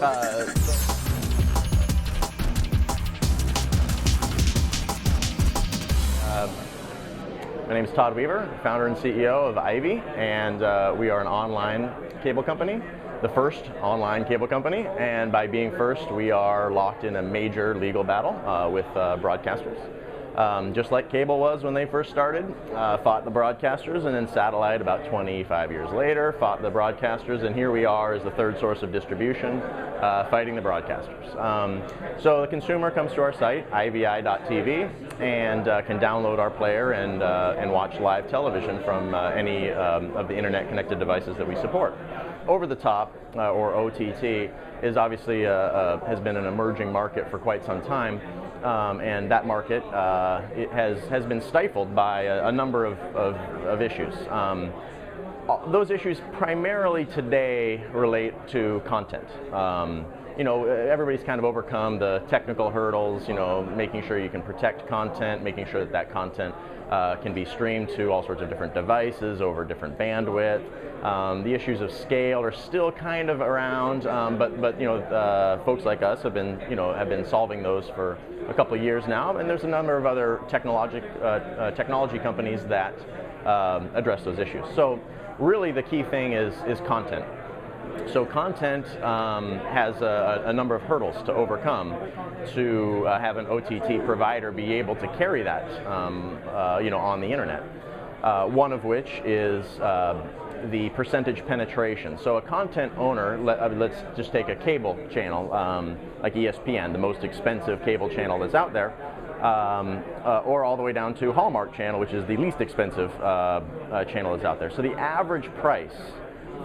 Uh, My name is Todd Weaver, founder and CEO of Ivy, and we are an online cable company, the first online cable company, and by being first, we are locked in a major legal battle with broadcasters. Just like cable was when they first started, fought the broadcasters, and then satellite about 25 years later fought the broadcasters, and here we are as the third source of distribution, fighting the broadcasters. So the consumer comes to our site, ivi.tv, and can download our player and watch live television from any of the internet connected devices that we support. Over the top, or OTT, is obviously has been an emerging market for quite some time. And that market it has been stifled by a number of issues. Those issues primarily today relate to content. Everybody's kind of overcome the technical hurdles, making sure you can protect content, making sure that content can be streamed to all sorts of different devices over different bandwidth. The issues of scale are still kind of around, but folks like us have been solving those for a couple of years now, and there's a number of other technology companies that address those issues. So really the key thing is content. So content has a number of hurdles to overcome to have an OTT provider be able to carry that on the internet. One of which is the percentage penetration. So a content owner, let's just take a cable channel like ESPN, the most expensive cable channel that's out there, or all the way down to Hallmark Channel, which is the least expensive channel that's out there. So the average price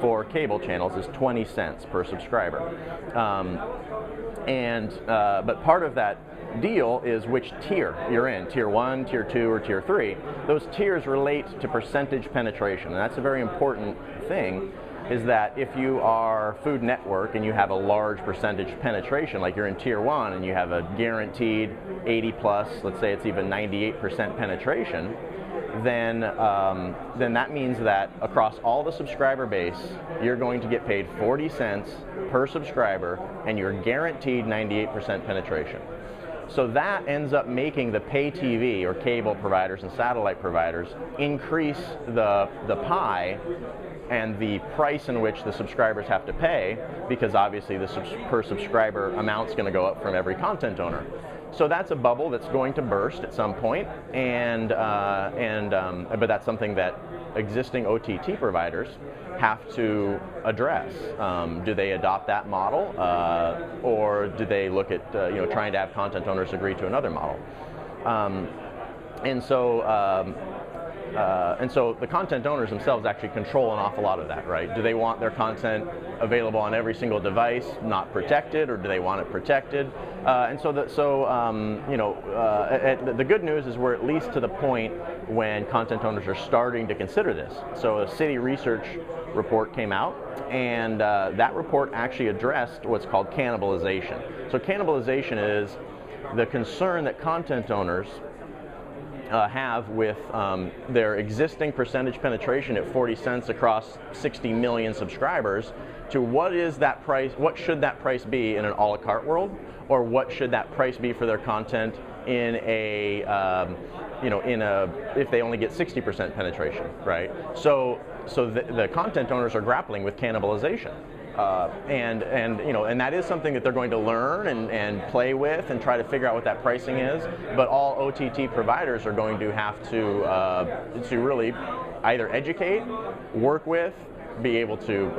for cable channels is 20 cents per subscriber. But part of that deal is which tier you're in, tier 1, tier 2, or tier 3. Those tiers relate to percentage penetration, and that's a very important thing, is that if you are Food Network and you have a large percentage penetration, like you're in tier 1 and you have a guaranteed 80 plus, let's say it's even 98% penetration, then that means that across all the subscriber base, you're going to get paid 40 cents per subscriber, and you're guaranteed 98% penetration. So that ends up making the pay TV or cable providers and satellite providers increase the pie and the price in which the subscribers have to pay, because obviously the per subscriber amount's going to go up from every content owner. So that's a bubble that's going to burst at some point, but that's something that existing OTT providers have to address. Do they adopt that model, or do they look at trying to have content owners agree to another model? And so the content owners themselves actually control an awful lot of that, right? Do they want their content available on every single device, not protected, or do they want it protected? The good news is we're at least to the point when content owners are starting to consider this. So a city research report came out, and that report actually addressed what's called cannibalization. So cannibalization is the concern that content owners have with their existing percentage penetration at 40 cents across 60 million subscribers to what is that price, what should that price be in an a la carte world, or what should that price be for their content in a if they only get 60% penetration, right? So the content owners are grappling with cannibalization. And that is something that they're going to learn and play with and try to figure out what that pricing is. But all OTT providers are going to have to really either educate, work with, be able to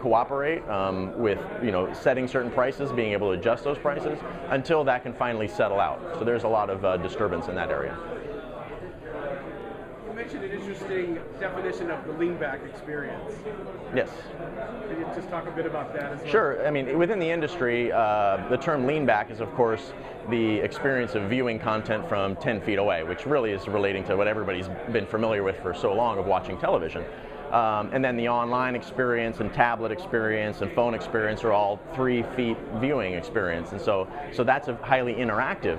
cooperate with setting certain prices, being able to adjust those prices until that can finally settle out. So there's a lot of disturbance in that area. You mentioned an interesting definition of the lean-back experience. Yes. Can you just talk a bit about that as well? Sure. I mean, within the industry, the term lean-back is, of course, the experience of viewing content from 10 feet away, which really is relating to what everybody's been familiar with for so long of watching television. And then the online experience and tablet experience and phone experience are all 3 feet viewing experience. And so that's a highly interactive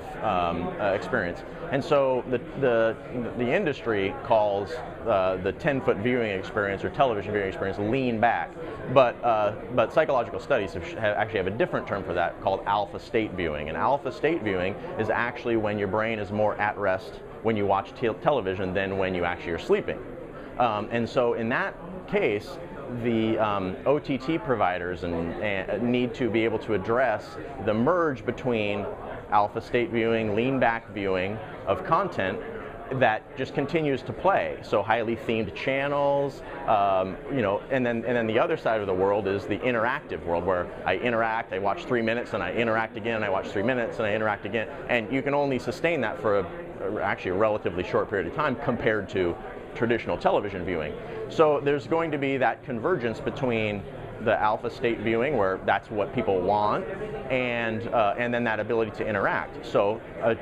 experience. And so the industry calls the 10-foot viewing experience or television viewing experience lean back. But psychological studies actually have a different term for that called alpha state viewing. And alpha state viewing is actually when your brain is more at rest when you watch television than when you actually are sleeping. And so in that case, the OTT providers need to be able to address the merge between alpha state viewing, lean back viewing of content that just continues to play. So highly themed channels, and then the other side of the world is the interactive world where I interact, I watch 3 minutes, and I interact again, I watch 3 minutes, and I interact again, and you can only sustain that for actually a relatively short period of time compared to traditional television viewing. So there's going to be that convergence between the alpha state viewing, where that's what people want, and then that ability to interact. So a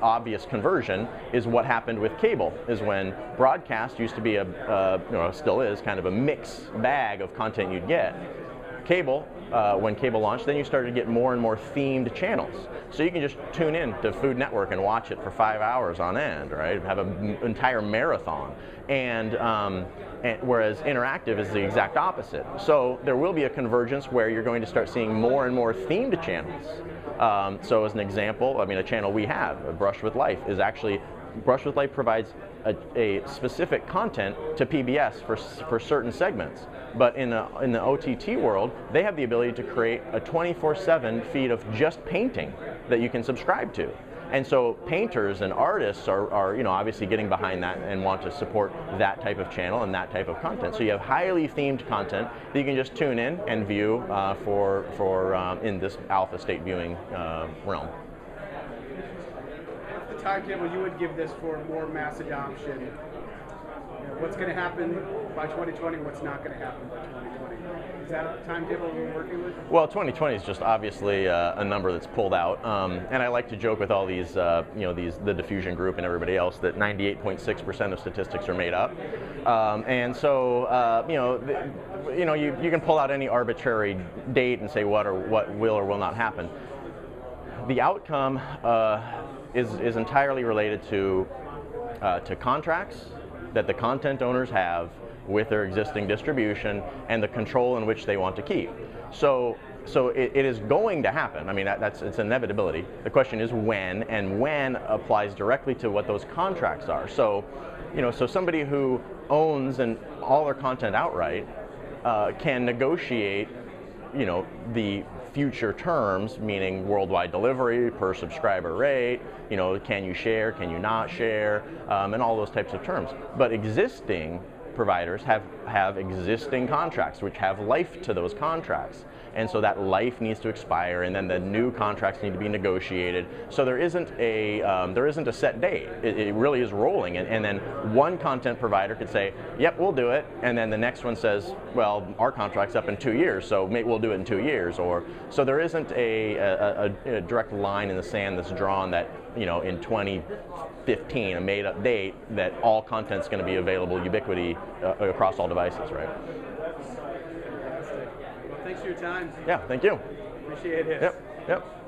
obvious conversion is what happened with cable, is when broadcast used to be still is kind of a mixed bag of content you'd get. Cable, when cable launched, then you started to get more and more themed channels. So you can just tune in to Food Network and watch it for 5 hours on end, right? Have an entire marathon. And whereas interactive is the exact opposite. So there will be a convergence where you're going to start seeing more and more themed channels. So as an example, I mean, a channel we have, Brush with Life, is actually, Brush with Life provides a specific content to PBS for certain segments. But in the OTT world, they have the ability to create a 24/7 feed of just painting that you can subscribe to. And so painters and artists are obviously getting behind that and want to support that type of channel and that type of content. So you have highly themed content that you can just tune in and view in this alpha state viewing realm. What's the timetable you would give this for more mass adoption? What's going to happen by 2020? What's not going to happen by 2020? Is that a timetable we're working with? Well, 2020 is just obviously a number that's pulled out, and I like to joke with all these, the diffusion group and everybody else that 98.6% of statistics are made up, and so you can pull out any arbitrary date and say what will or will not happen. The outcome is entirely related to contracts that the content owners have with their existing distribution and the control in which they want to keep. So it is going to happen. I mean, it's an inevitability. The question is when, and when applies directly to what those contracts are. So somebody who owns all their content outright can negotiate the future terms, meaning worldwide delivery, per subscriber rate, can you share, can you not share, and all those types of terms. But existing providers have existing contracts which have life to those contracts. And so that life needs to expire, and then the new contracts need to be negotiated. So there isn't a set date. It really is rolling, and then one content provider could say, "Yep, we'll do it," and then the next one says, "Well, our contract's up in 2 years, so maybe we'll do it in 2 years." So there isn't a direct line in the sand that's drawn that in 2015, a made-up date, that all content's going to be available ubiquity across all devices, right? Thanks for your time. Yeah, thank you. Appreciate it. Yep.